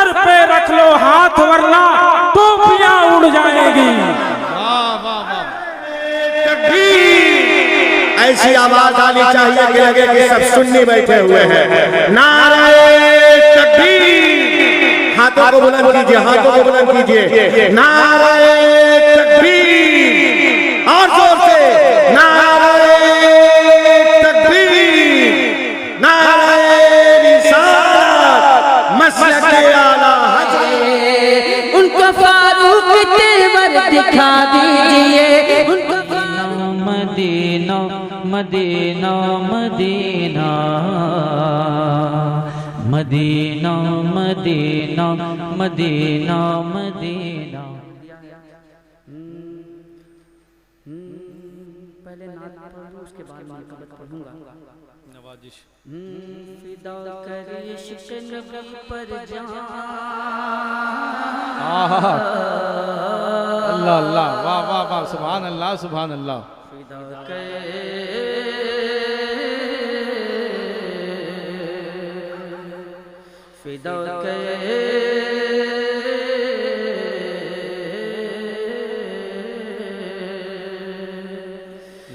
Sir पे रख लो हाथ वरना टोपियां उड़ जाएगी। वाह वाह वाह। ऐसी आवाज आनी चाहिए कि लगे कि सब सुन्नी बैठे हुए हैं। नारे तकबीर, हाथों को बुलंद कीजिए, हाथों को बुलंद कीजिए। नारे तकबीर, और जोर से नारे तकबीर, नारे रिसालत, मसलक आला हज़रत। उनको फारूक तेवर दिखा दीजिए, उनको मदीना मदीना मदीना मदीना मदीना मदीना मदीना। पहले नात पढ़ूं उसके बाद माक़बत पढ़ूंगा। नवाजिश। फिदा करे इश्क़ नबी पर जान। अल्लाह अल्लाह, वाह वाह वाह, सुभान अल्लाह सुभान अल्लाह। फिदा करे फिदा करे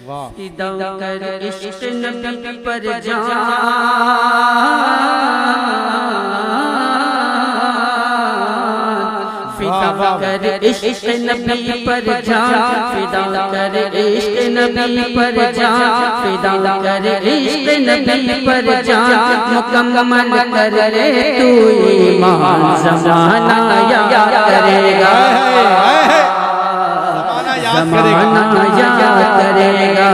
वाह। फिदा कर इश्क़ नबी पर जान। फिदा कर इश्क़ नबी पर जान, फिदा कर इश्क़ नबी पर जान, फिदा कर इश्क़ नबी पर जान। मुकम्मल कर ले तू ईमान, ज़माना याद करेगा, ज़माना याद करेगा,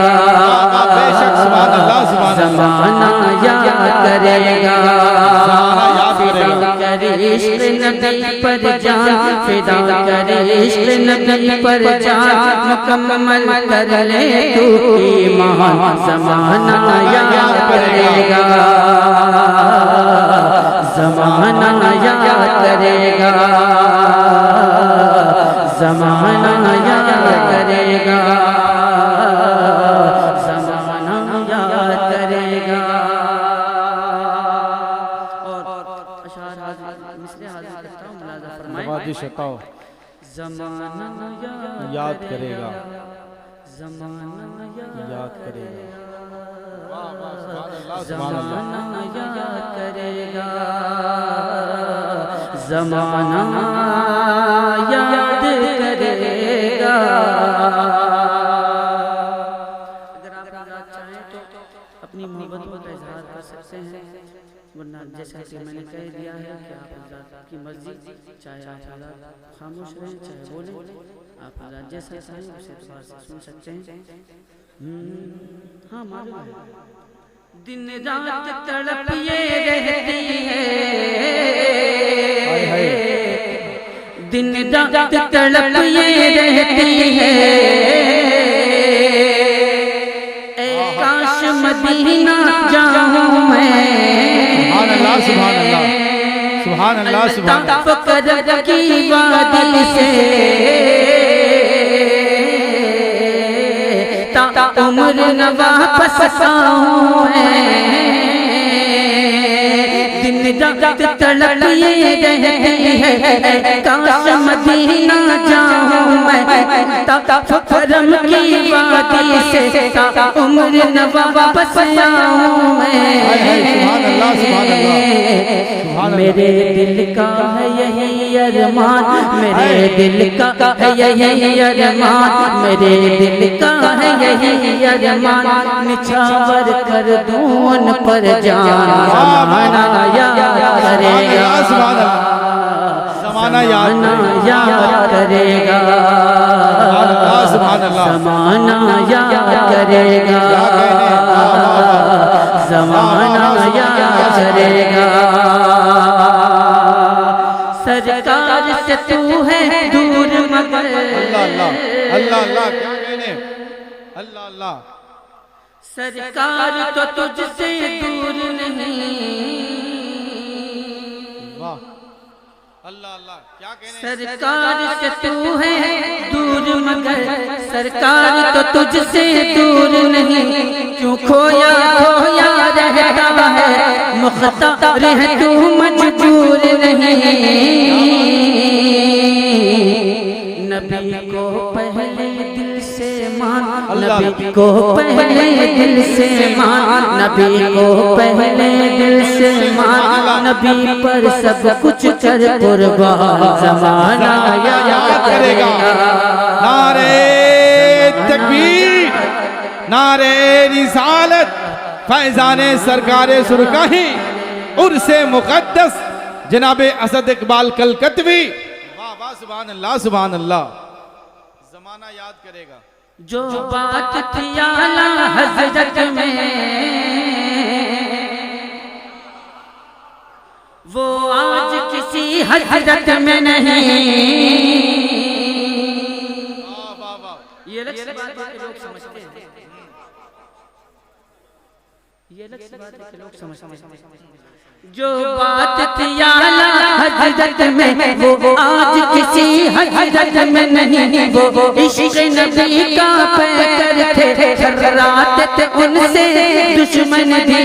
बेशक सुभान अल्लाह सुभान अल्लाह। ज़माना याद करेगा। फिदा कर इश्क़ नबी पर जान, फिदा कर इश्क़ नबी पर जान। मुकम्मल कर ले तू ईमान, ज़माना याद करेगा, ज़माना याद करेगा, ज़माना याद करेगा, ज़माना याद करेगा। और अशार हाज़िर मिसले हाज़िर करता हूँ, मुलाज़ा फरमाएं। नवाजिश हटाओ। ज़माना याद करेगा, ज़माना याद करेगा। वाह वाह सुभान अल्लाह सुभान ज़माना अल्लाह। याद करेगा, ज़माना याद करेगा। अगर आप आज़ाद चाहें तो अपनी मोहब्बतों का इजहार कर सकते हैं, वरना जैसा कि मैंने कह दिया है कि आप आज़ाद की मर्जी, चाहे आप आज़ाद खामोश रहें चाहे बोलें, आप आज़ाद जैसा चाहें उस एतबार से सुन सकते हैं। हाँ मालूम है दिन रात तड़प ये रहती है, दिन रात तड़प ये रहती है। ए काश मदीना जाऊं मैं, सुभान अल्लाह सुभान अल्लाह सुभान अल्लाह सुभान अल्लाह। फकर की वादी से ता उम्र न वापस आऊं मैं। दिन रात तड़प ये रहती है, काश मदीना जाऊं मैं। ता फकरम की वादी से ता उम्र न वापस आऊं मैं। सुभान अल्लाह सुभान अल्लाह। मेरे दिल का है यही अरमान, मेरे दिल का है यही अरमान, मेरे दिल का है यही अरमान। निछावर कर दूं उन पर जान, ज़माना याद करेगा, ज़माना याद करेगा, सुभान अल्लाह। ज़माना याद करेगा, ज़माना याद करेगा। सरकार से तू है दूर मगर, अल्लाह अल्लाह अल्लाह अल्लाह, क्या कहने, अल्लाह अल्लाह। सरकार तो तुझसे दूर नहीं, वाह अल्लाह अल्लाह क्या कहने सरकार से तू है दूर मगर सरकार तो तुझसे दूर नहीं, क्यों खोया खोया रहता है मुख्तार है तू मजबूर नहीं। नबी को पहले दिल से मान, नबी को पहले दिल से मान, नबी को पहले दिल से मान, नबी पर सब कुछ कर कुर्बान ज़माना याद करेगा। नारे तकबीर, नारे रिसालत, फैज़ाने सरकारे सुरकाही, उर्से मुक़द्दस जनाबे असद इकबाल कलकतवी। वाह वाह सुभान अल्लाह सुभान अल्लाह। जमाना याद करेगा। जो बात थी आला हज़रत में वो आज किसी हज़रत में नहीं। वाह वाह वाह। ये अलग सी बात है कि लोग समझते हैं, ये अलग सी बात है कि लोग समझते हैं। जो बात थी आला हज़रत में वो आज किसी हज़रत में नहीं, वो इश्क़ नबी का पैकर थे, रात थे उनसे दुश्मन भी।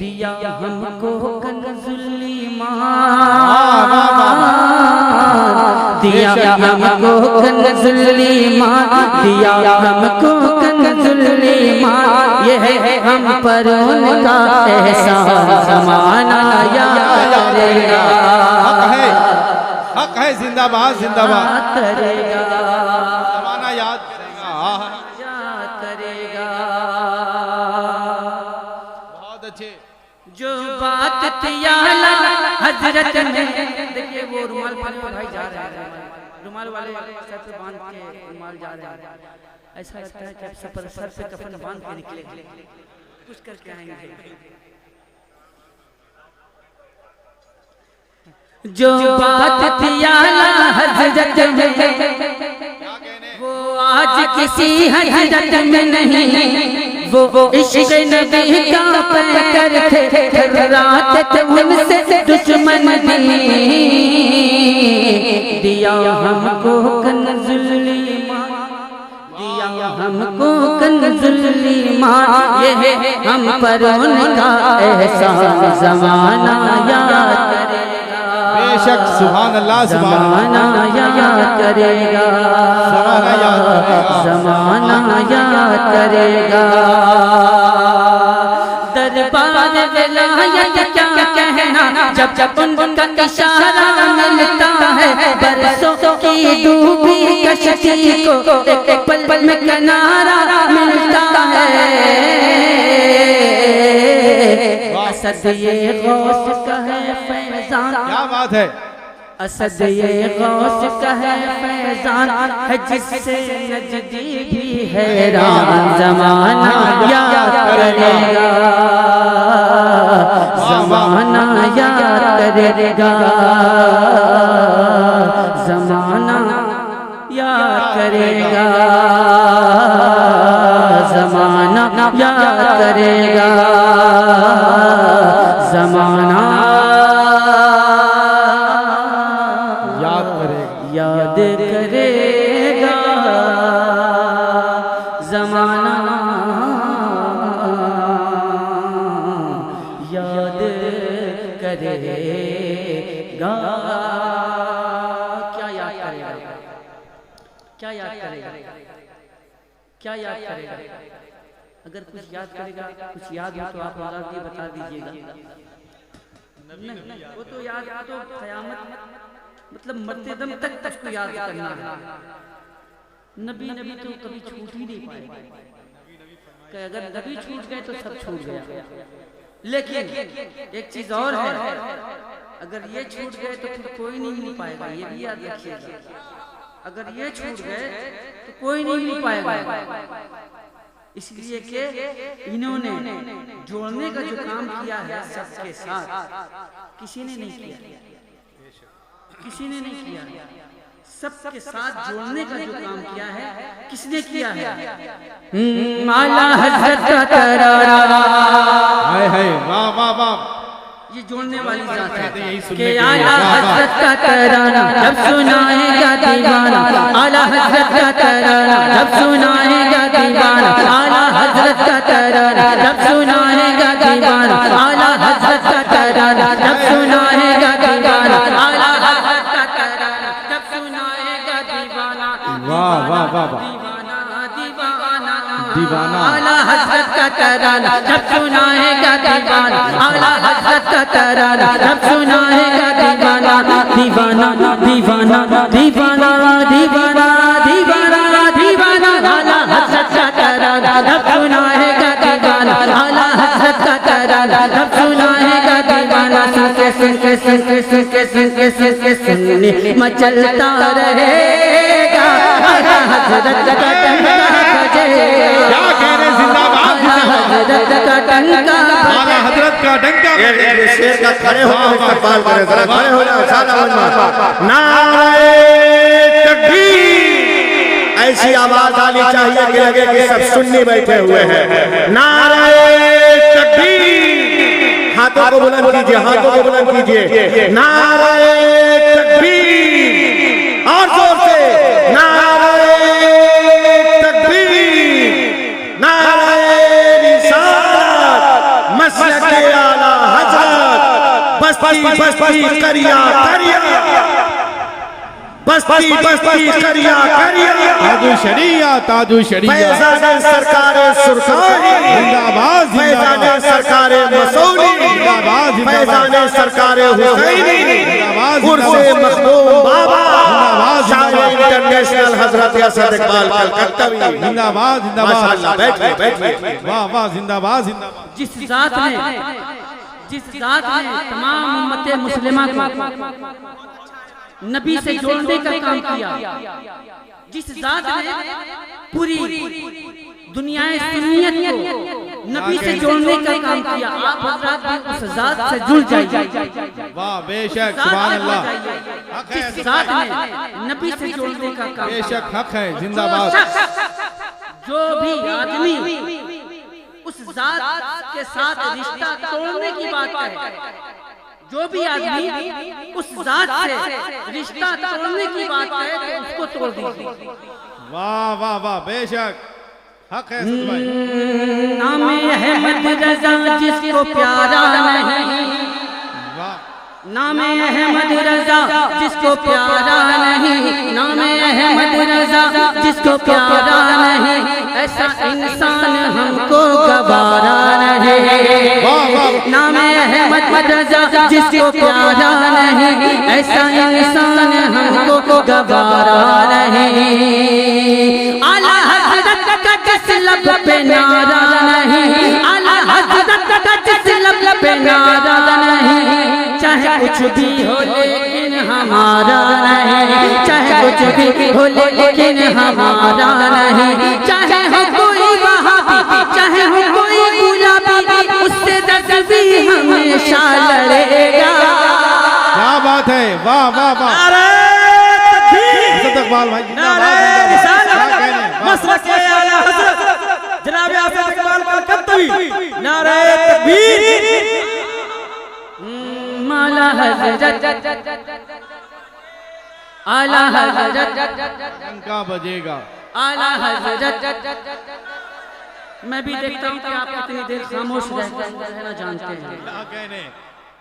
दिया हमको कंज़ुल ईमान, दिया हमको कंज़ुल ईमान, दिया हमको कंज़ुल ईमान, ये है हम पर उनका एहसान ज़माना याद करेगा। हक है जिंदाबाद जिंदाबाद करेगा, जमाना याद करेगा। याद करेगा। बहुत अच्छे। जो बात थी आला हज़रत में, देखिए वो रुमाल वाले भाई जा रहे हैं, रुमाल वाले सर पे बांध के रुमाल जा रहे हैं। ऐसा लगता है कि अब सर पे कफन बांध के निकले, कुछ करके आएंगे। जो बात थी आला हज़रत में वो आज किसी हज़रत में नहीं, वो इश्क़ नबी का पैकर थे, रात थे उनसे दुश्मन भी। दिया हमको कंज़ुल ईमान, दिया हमको कंज़ुल ईमान, ये है हम पर उनका एहसान ज़माना याद करेगा। बेशक सुभान अल्लाह सुभान ज़माना याद करेगा, ज़माना याद करेगा। दरबार विलायत क्या कहना, जब जब उनका इशारा मिलता है, बरसों की डूबी कश्ती को एक पल पल में किनारा मिलता है। असद ये गौस का है फैज़ान, क्या बात है। असद ये गौस का है फैज़ान है, जिससे नजदी भी हैरान ज़माना याद करेगा, ज़माना याद करेगा, ज़माना याद करेगा, ज़माना याद करेगा, ज़माना याद करेगा। याद करेगा, ज़माना याद करेगा। क्या याद करेगा, क्या याद करेगा, क्या याद करेगा? अगर कुछ याद करेगा, कुछ याद हो तो आप मुझे बता दीजिएगा। नहीं, वो तो याद तो क़यामत मतलब मरते दम तक उसको याद करना है। नबी नबी तो कभी छूट ही नहीं पाएगा, कि अगर नबी छूट गए तो सब छूट गया। लेकिन एक चीज और है, अगर ये छूट गए तो फिर कोई नहीं मिल पाएगा, ये भी याद रखिएगा। अगर ये छूट गए तो कोई नहीं मिल पाएगा, इसलिए कि इन्होंने जोड़ने का जो काम किया है सबके साथ, किसी ने नहीं किया, किसी ने नहीं किया। सबके साथ जोड़ने का जो काम किया है किसने किया है? माला हज़रत करारा, हाय हाय वाह वाह वाह। ये जोड़ने वाली जात है यही सुनने कि के लिए। आला वाह, वाह। हजरत का तराना जब सुनाएगा दीवाना, आला हजरत का तराना जब सुनाएगा दीवाना, आला हजरत का तराना जब सुनाएगा दीवाना, आला हजरत का तराना जब सुनाएगा दीवाना, आला हजरत का तराना जब सुनाएगा दीवाना। वाह वाह वाह वाह। दीवाना। आला हजरत का तराना जब सुनाएगा दीवाना, आला हजरत का तराना जब सुनाएगा दीवाना। दीवाना दीवाना दीवाना दीवाना दीवाना दीवाना, आला हजरत का तराना जब सुनाएगा दीवाना, आला हजरत का तराना जब सुनाएगा दीवाना। सुन के सुन के सुन के सुन के सुन के सुन के सुनने मचलता रहेगा, आला हजरत का टंका बजेगा। क्या कह रहे जिंदाबाद हजरत का टंका आला हजरत का डंका एक शेर का खड़े हो इस्तेमाल करें, जरा खड़े हो जाओ सारा नारे तकबीर। ऐसी आवाज आनी चाहिए कि लगे कि सब सुन्नी बैठे हुए हैं। नारे तकबीर। हाथों को बुलंद कीजिए, हाथों को बुलंद कीजिए। नारे तकबीर और जोर से नारे तकबीर, नारे रिसालत, मसलक आला हजरत, बस्ती बस्ती करिया करिया, बस्ती बस्ती करिया करिया। ताजु शरिया ताजु शरिया फैजाने सरकारे सुरखानी जिंदाबाद फैजाने सरकारे मसौली जिंदाबाद फैजाने सरकारे हुसैनी जिंदाबाद उर्से मखदूम बाबा जिंदाबाद शायर इंटरनेशनल हजरत असद इकबाल कलकत्तावी जिंदाबाद माशाअल्लाह। जिंदाबाद। बैठिए बैठिए। वाह वाह जिंदाबाद जिंदाबाद। जिस जात ने तमाम उम्मत मुस्लिमा को नबी से जोड़ने का काम किया, जिस जात ने पूरी दुनिया सुन्नियत को नबी से जोड़ने का काम किया, आप हजरात भी उस जात से जुड़ जाइए। वाह बेशक सुभान अल्लाह। हक है जिस जात ने नबी से जोड़ने का काम किया, बेशक हक है जिंदाबाद। जो भी आदमी उस जात के साथ रिश्ता तोड़ने की बात करे, जो भी आदमी उस जात से रिश्ता तोड़ने की बात करे तो उसको तोड़ दीजिए। वाह वाह वाह बेशक हक है सद भाई। नाम अहमद रजा जिसको प्यारा नहीं, वाह नाम अहमद रजा जिसको प्यारा नहीं, नाम अहमद रजा जिसको प्यारा नहीं, ऐसा इंसान हमको गवारा नहीं। नाम अहमद रजा जिसको प्यारा नहीं, ऐसा इंसान हमको गवारा नहीं। आला हजरत का जिस लब पे नारा नहीं, आला हजरत का जिस लब पे नारा नहीं, चाहे कुछ भी हो लेकिन हमारा नहीं, चाहे कुछ भी हो लेकिन हमारा नहीं, चाहे हो कोई वहाबी चाहे हो कोई गुलाबी, उससे दर्द भी हमेशा लड़ेगा। क्या बात है वाह वाह वाह। नारे तकबीर, असद इकबाल भाई नारे जिंदाबाद रिसालत, क्या कहने वाह। मसलक आला हजरत जनाब असद इकबाल कलकत्तावी। नारे तकबीर। आला हजरत आला हजरत डंका बजेगा। आला हजरत। मैं भी देखता हूँ कि आप कितनी देर खामोश रहना जानते हैं।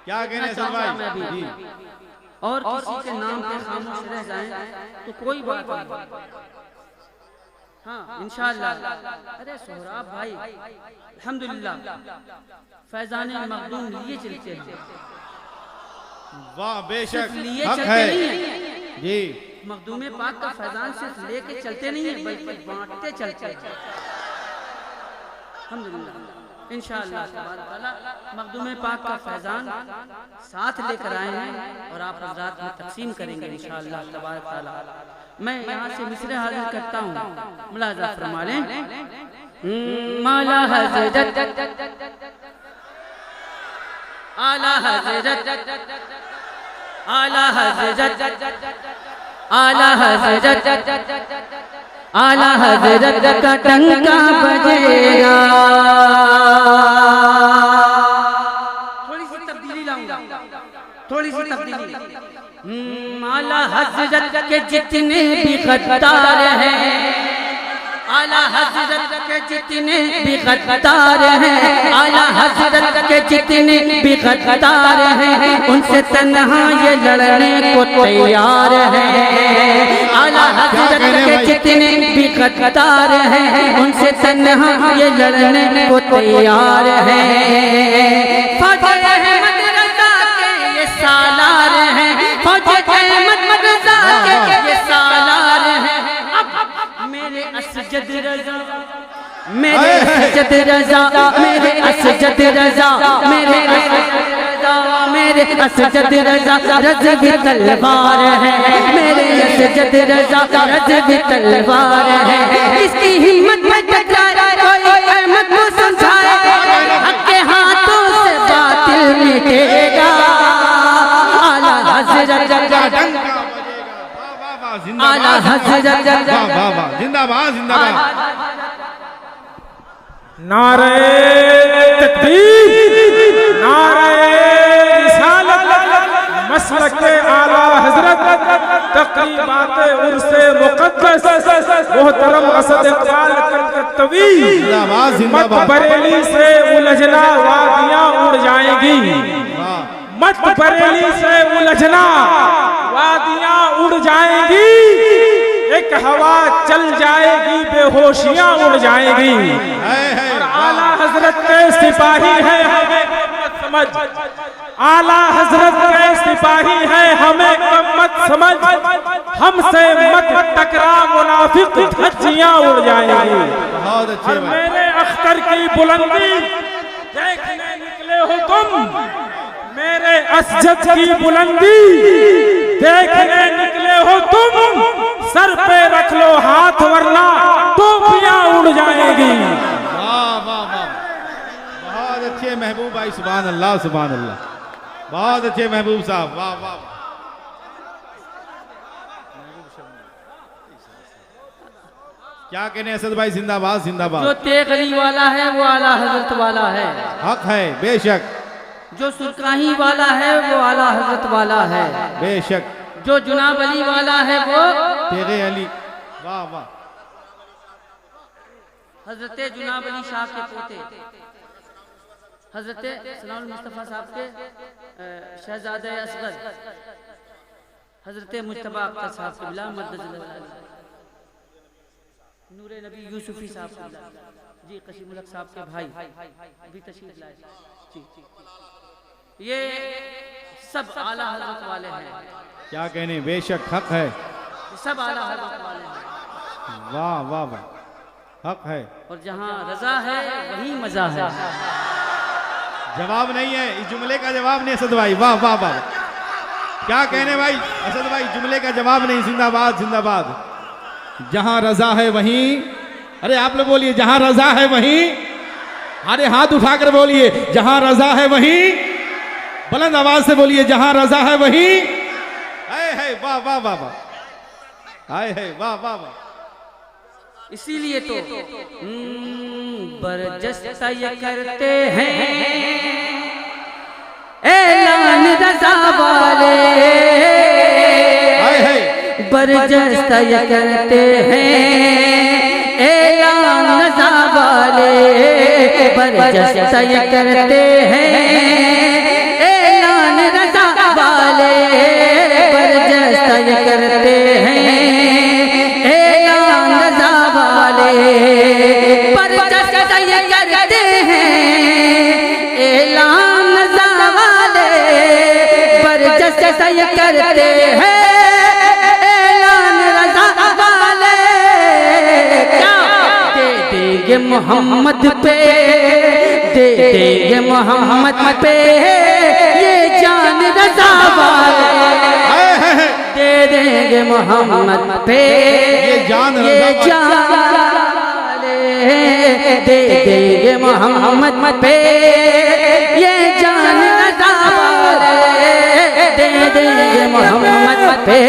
क्या कहने सद भाई मैं भी जी। और किसी के नाम पे खामोश रह जाएं तो कोई बात नहीं। हाँ इंशाअल्लाह। अरे सोहराब भाई अल्हम्दुलिल्लाह फैजाने मखदूम लिए चलते हैं, वाह बेशक लिए हक चलते है नहीं हैं। जी। मखदूमे पाक का फैजान सिर्फ लेके चलते नहीं है बल्कि बांटते चलते हैं। अल्हम्दुलिल्लाह इंशाअल्लाह ताला मखदूमे पाक का फैजान साथ लेकर आए हैं और आप हज़रात में तकसीम करेंगे इंशाअल्लाह तबारक ताला। मैं यहाँ से मिसरे हाजिर करता हूँ, मुलाज़ा फरमा लें। माला हज़रत आला हज़रत आला हज़रत आला हज़रत आला हज़रत का टंका बजेगा। थोड़ी सी तब्दीली लाऊंगा। थोड़ी सी तब्दीली। आला हजरत के जितने भी गद्दार हैं, आला हजरत के जितने भी गद्दार हैं, आला हजरत के जितने भी गद्दार हैं, उनसे तन्हा ये लड़ने को तैयार हैं। आला हजरत के जितने भी गद्दार हैं, उनसे तन्हा ये लड़ने को तैयार हैं। फौज अहमद रजा के ये सालार हैं, फौज अहमद रजा के ये सालार हैं। मेरे असजद रजा, मेरे असजद रजा, मेरे असजद रजा, मेरे मेरे असजद रजा रज़्वी तलवार है, मेरे असजद रजा रज़्वी तलवार है। इसकी हिम्मत में टकराए कोई अहमद को समझाए, हक के हाथों से बातिल मिटेगा। आला हज़रत आला हज़रत जिंदाबाद जिंदाबाद। नारे तकबीर, नारे रिसालत, मसलक आला हजरत, तक़रीबात उर्से मुक़द्दस, मोहतरम असद इक़बाल कलकत्तवी। जिंदाबाद मत जिंदाबाद। बरेली से उलझना वादियां उड़ जाएंगी, मत बरेली से उलझना वादियां उड़ जाएंगी। एक हवा चल जाएगी, बेहोशियां उड़ जाएंगी। और आला हजरत के सिपाही है हमें मत समझ, आला हजरत के सिपाही है हमें कम मत समझ। हमसे मत टकरा मुनाफिक, धज्जियां उड़ जाएंगी। बहुत अच्छे और मेरे अख्तर की बुलंदी देखने निकले हो तुम, मेरे असजद की बुलंदी देखने निकले हो तुम। सर पे रख लो हाथ वरना टोपियां उड़ जाएंगी। वाह वाह वाह, बहुत अच्छे महबूब भाई, सुभान अल्लाह सुभान अल्लाह, बहुत अच्छे महबूब साहब, वाह वाह। क्या कहने असद भाई, जिंदाबाद जिंदाबाद। जो तेग अली वाला है वो आला हजरत वाला है, हक है बेशक, जो सुरकाही वाला है वो आला हजरत वाला है, बेशक। जो जुनाब अली वाला है वो तेरे अली, वाह वाह। हजरत जुनाब अली साहब के पोते हजरत सलाउल मुस्तफ़ा साहब के शहजादे असगर हजरत मुज्तबा अख्तर साहब के बिला नूरे नबी यूसुफी साहब जी, कशीमुल हक साहब के भाई भी तशरीफ लाए जी। ये सब आला हजरत वाले हैं। क्या कहने, बेशक हक है, सब आला हजरत वाले हैं। वाह वाह वाह, हक है। और जहाँ रजा है वही मजा है। जवाब नहीं है, इस जुमले का जवाब नहीं असद भाई, वाह वाह वाह। क्या कहने भाई असद भाई, जुमले का जवाब नहीं, जिंदाबाद जिंदाबाद। जहां रजा है वहीं, अरे आप लोग बोलिए जहां रजा है वहीं, अरे हाथ उठाकर बोलिए जहां रजा है वहीं, बुलंद आवाज से बोलिए जहां रजा है वहीं। है वाह वाह वाह वाह, हाय है वाह वाह वाह। इसीलिए तो बरजस्ता ये करते हैं ऐलान रजा वाले, बरजस्ता ये करते हैं ऐलान रजा वाले, बरजस्ता ये करते हैं ऐलान रजा वाले, बरजस्ता ये करते हैं ऐलान रजा वाले, बरजस्ता ये करते हैं ऐलान रजा वाले, बरजस्ता ये करते हैं ऐलान रजा वाले। क्या दे देंगे मोहम्मद पे, दे देंगे मोहम्मद पे ये जान रजा वाले, दे देंगे मोहम्मद पे ये जान वाले, दे देंगे मोहम्मद पे ये जान रजा वाले, दे देंगे मोहम्मद पे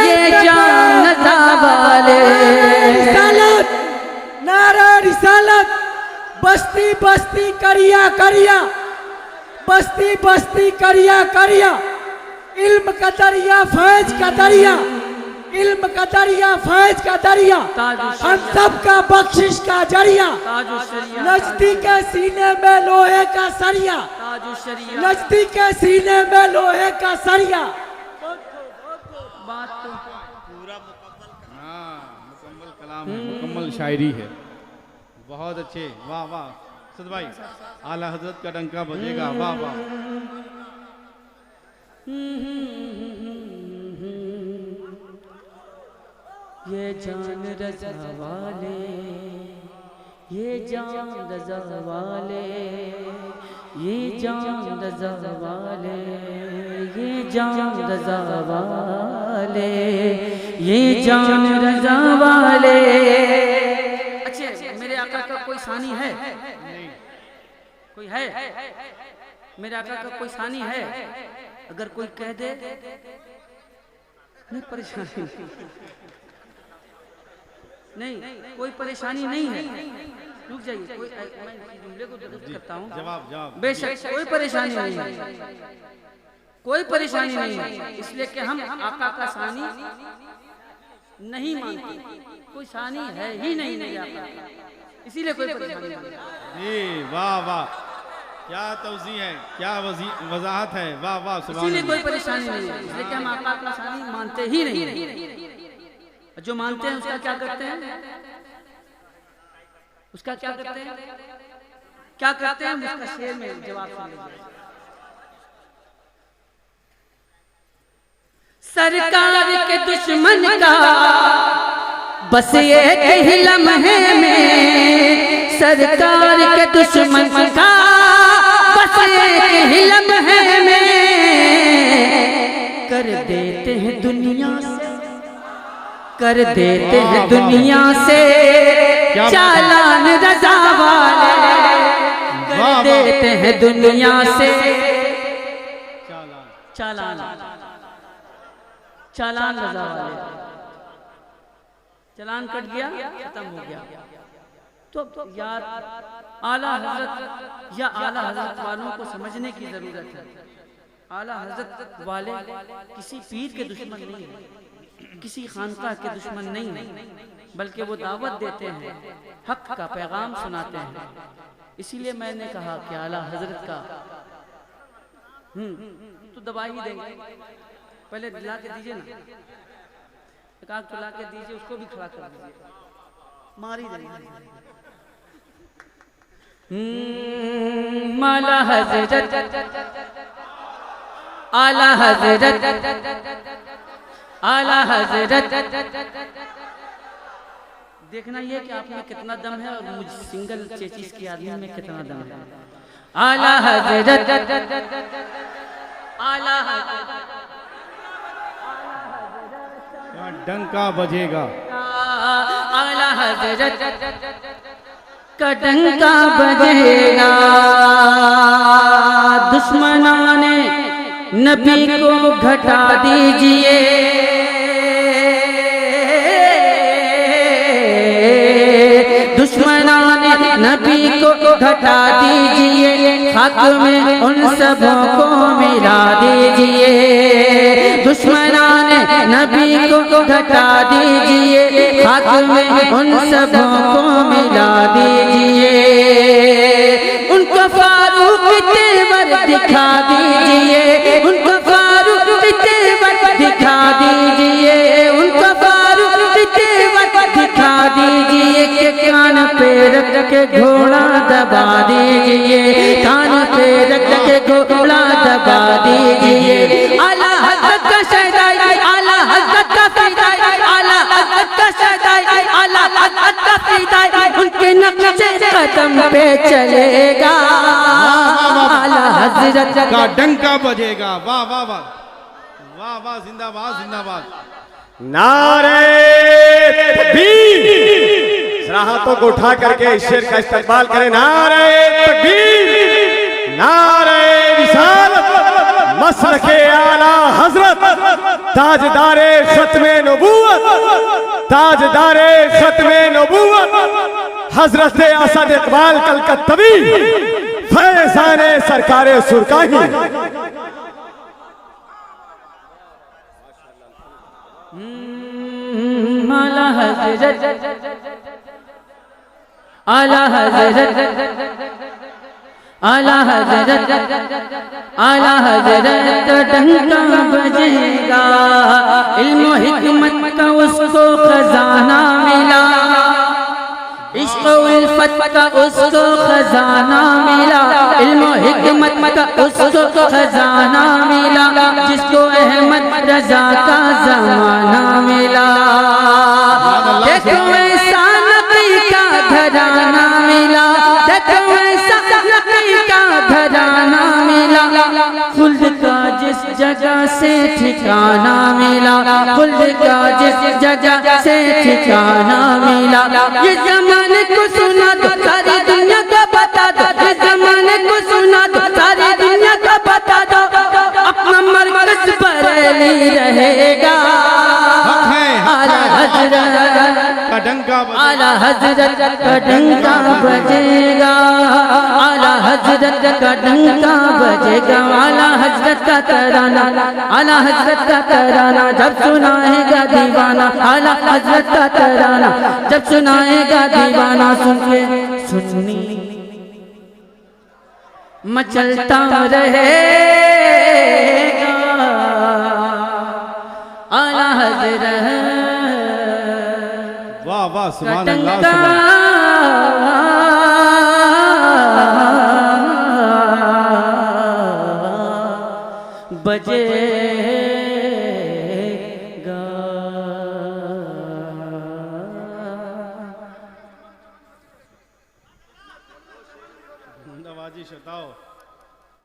ये जान रजा वाले। रिसालत, नारा रिसालत, बस्ती बस्ती करिया करिया, बस्ती बस्ती करिया करिया, इल्म का दरिया फैज का दरिया, इल्म का दरिया फैज का दरिया, हम सब का बख्शिश का जरिया, नजदीक सीने में लोहे का सरिया, नजदीक सीने में लोहे का सरिया। बात तो मुकम्मल कलाम है, मुकम्मल शायरी है, बहुत अच्छे, वाह वाह असद भाई, आला हजरत का डंका बजेगा, वाह वाह। ये जान रजा वाले, ये जान रजा वाले, ये जान रजा वाले, ये जान रजा वाले, ये जान रजा वाले। अच्छे, मेरे आका का कोई सानी है? कोई है? मेरे आका का कोई सानी है? अगर कोई कह दे नहीं, परेशानी नहीं, कोई परेशानी नहीं है, रुक जाइए, कोई मैं जुमले को दुरुस्त करता हूँ। जवाब जवाब बेशक कोई परेशानी नहीं है, कोई परेशानी नहीं है, इसलिए कि हम आका का सानी नहीं मानते, कोई सानी है ही नहीं मेरे आका, इसीलिए कोई परेशानी नहीं। जी वाह वाह, क्या तवज़ी है, क्या वजाहत है, वाह वाह, इसीलिए कोई परेशानी नहीं है, इसलिए कि हम आका का सानी मानते ही नहीं। जो मानते हैं उसका क्या करते हैं? उसका क्या करते हैं? क्या करते हैं? उसका शेर में जवाब सुन लीजिए। सरकार के दुश्मन का बस एक ही लम्हे में, सरकार के दुश्मन का बस एक ही लम्हे में कर देते हैं दुनिया से, कर देते हैं दुनिया से चालान रजा वाले, कर देते हैं दुनिया से चालान, चालान रजा वाले। चालान कट गया, खत्म हो गया। तो यार आला हजरत या आला हजरत वालों को समझने की जरूरत है। आला हजरत वाले किसी पीर के दुश्मन नहीं है, किसी खानका के दुश्मन नहीं है, बल्कि वो दावत देते हैं, हक का पैगाम सुनाते हैं। इसीलिए मैंने कहा कि आला हजरत का तो दबा ही देंगे, पहले दिला के दीजिए ना, एक आग चला के दीजिए, उसको भी खड़ा कर दीजिए, मार ही देंगे। आला हजरत, आला हजरत, आला हजरत। देखना ये कि आप में कितना दम है और मुझ सिंगल चेचिस के आदमी में कितना दम है। आला हजरत, आला हजरत, डंका बजेगा, आला हजरत का डंका बजेगा। दुश्मनां ने नबी को घटा दीजिए, दुश्मनां ने नबी को घटा दीजिए, हक में उन सबों को मिला दीजिए। दुश्मनां ने नबी को घटा दीजिए, हक में उन सबों को मिला दीजिए। उनको फारूक तेवर दिखा दीजिए, उनको फारूक तेवर दिखा दीजिए, उनको फारूक तेवर दिखा दीजिए कि कान पे रख के घोड़ा दबा दीजिए, कान पे रख के घोड़ा दबा दीजिए। आला हज़रत का शहदाई, आला हज़रत का फ़िदाई, आला हज़रत का शहदाई, आला हज़रत का फ़िदाई, उनके नक्शे कदम पे चलेगा, आला हज़रत का डंका बजेगा। वाह वाह वाह वाह वाह, जिंदाबाद जिंदाबाद। नारे तकबीर, हाथों को उठा करके इस शेर का इस्तकबाल करें। नारे तकबीर, नारे रिसालत, मसलके आला हजरत, ताजदारे खत्मे नबूवत, ताजदारे खत्मे नबूवत, हजरत असद इकबाल कलकत्तवी, फैज़ाने सरकारे सुरकाही। आला हजरत आला हजरत आला हजरत आला हजरत डंका बजेगा, इल्म हिकमत का उसको खजाना मिला, इश्क़ उल्फत का उसको खजाना मिला, इल्म हिकमत का उसको खजाना मिला, जिसको अहमद रजा का ज़माना मिला। देखो ऐसा नबी का घराना मिला, देखो ऐसा नबी का घराना मिला, खुल्द का जिस जगह से ठिकाना मिला, खुल्द का जिस जगह से ठिकाना मिला। ये ज़माने को सुना दो, सारी दुनिया को बता दो, ये ज़माने को सुना दो, सारी दुनिया को बता दो, अपना मरकज़ बरेली रहेगा। आला हजरत का डंका आला हजरत का डंका बजेगा, आला हजरत का डंका बजेगा, आला हजरत का तराना, आला हजरत का तराना जब सुनाएगा दीवाना, आला हजरत का तराना जब सुनाएगा दीवाना, सुन के सुन्नी मचलता रहेगा। आला हजरत वाह वाह सुभान अल्लाह डंका बजे